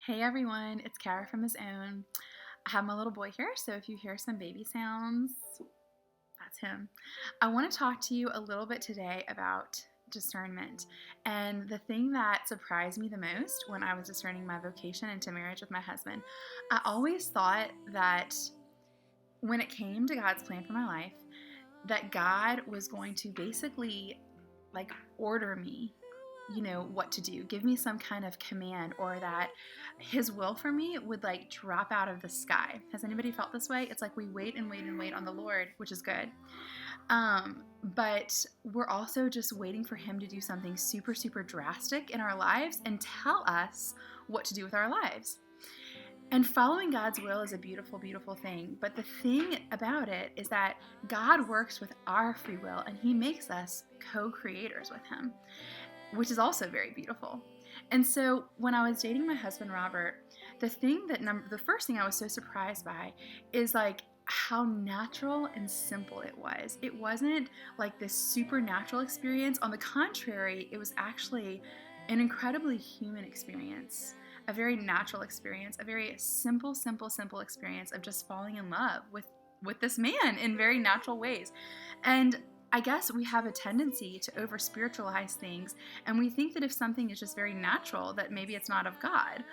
Hey everyone, it's Kara from His Own. I have my little boy here, so if you hear some baby sounds, that's him. I want to talk to you a little bit today about discernment. And the thing that surprised me the most when I was discerning my vocation into marriage with my husband, I always thought that when it came to God's plan for my life, that God was going to basically order me, what to do, give me some kind of command, or that his will for me would drop out of the sky. Has anybody felt this way? It's like we wait and wait and wait on the Lord, which is good. But we're also just waiting for him to do something super, super drastic in our lives and tell us what to do with our lives. And following God's will is a beautiful, beautiful thing. But the thing about it is that God works with our free will, and he makes us co-creators with him, which is also very beautiful. And so when I was dating my husband, Robert, the first thing I was so surprised by is how natural and simple it was. It wasn't like this supernatural experience. On the contrary, it was actually an incredibly human experience, a very natural experience, a very simple experience of just falling in love with this man in very natural ways. And I guess we have a tendency to over-spiritualize things, and we think that if something is just very natural, that maybe it's not of God.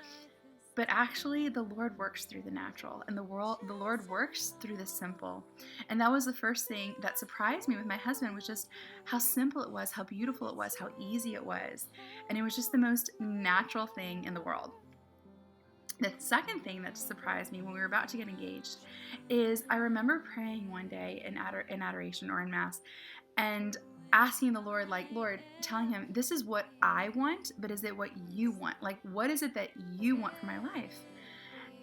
But actually, the Lord works through the natural, and the Lord works through the simple. And that was the first thing that surprised me with my husband, was just how simple it was, how beautiful it was, how easy it was. And it was just the most natural thing in the world. The second thing that surprised me when we were about to get engaged is I remember praying one day in adoration or in Mass and asking the Lord, Lord, telling him, this is what I want, but is it what you want? What is it that you want for my life?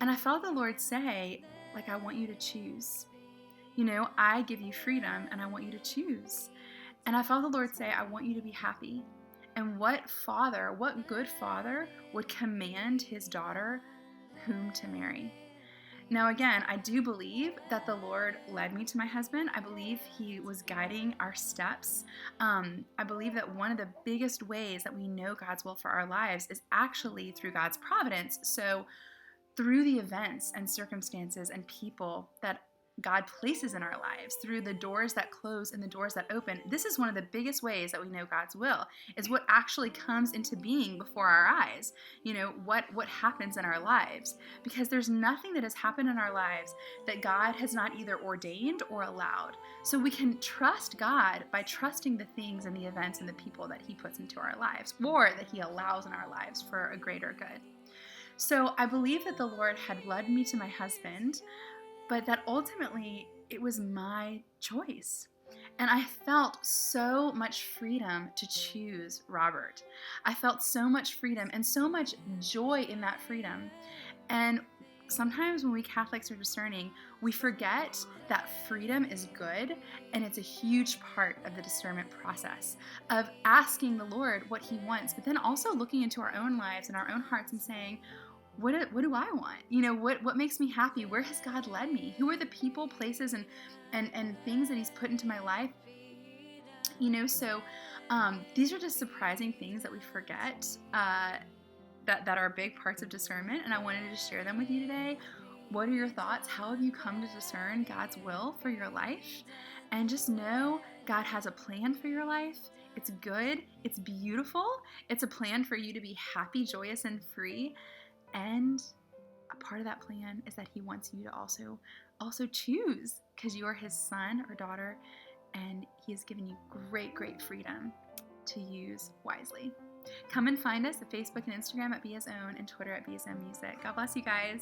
And I felt the Lord say, I want you to choose. I give you freedom and I want you to choose. And I felt the Lord say, I want you to be happy. And what good father would command his daughter whom to marry? Now, again, I do believe that the Lord led me to my husband. I believe he was guiding our steps. I believe that one of the biggest ways that we know God's will for our lives is actually through God's providence. So through the events and circumstances and people that God places in our lives, through the doors that close and the doors that open. This is one of the biggest ways that we know God's will, is what actually comes into being before our eyes. What happens in our lives. Because there's nothing that has happened in our lives that God has not either ordained or allowed. So we can trust God by trusting the things and the events and the people that he puts into our lives, or that he allows in our lives for a greater good. So I believe that the Lord had led me to my husband, but that ultimately it was my choice. And I felt so much freedom to choose Robert. I felt so much freedom and so much joy in that freedom. And sometimes when we Catholics are discerning, we forget that freedom is good, and it's a huge part of the discernment process of asking the Lord what he wants, but then also looking into our own lives and our own hearts and saying, what do I want? What makes me happy? Where has God led me? Who are the people, places, and things that he's put into my life? So these are just surprising things that we forget that are big parts of discernment, and I wanted to share them with you today. What are your thoughts? How have you come to discern God's will for your life? And just know God has a plan for your life. It's good. It's beautiful. It's a plan for you to be happy, joyous, and free. And a part of that plan is that he wants you to also choose, because you are his son or daughter, and he has given you great, great freedom to use wisely. Come and find us at Facebook and Instagram at Be His Own, and Twitter at Be His Own Music. God bless you guys.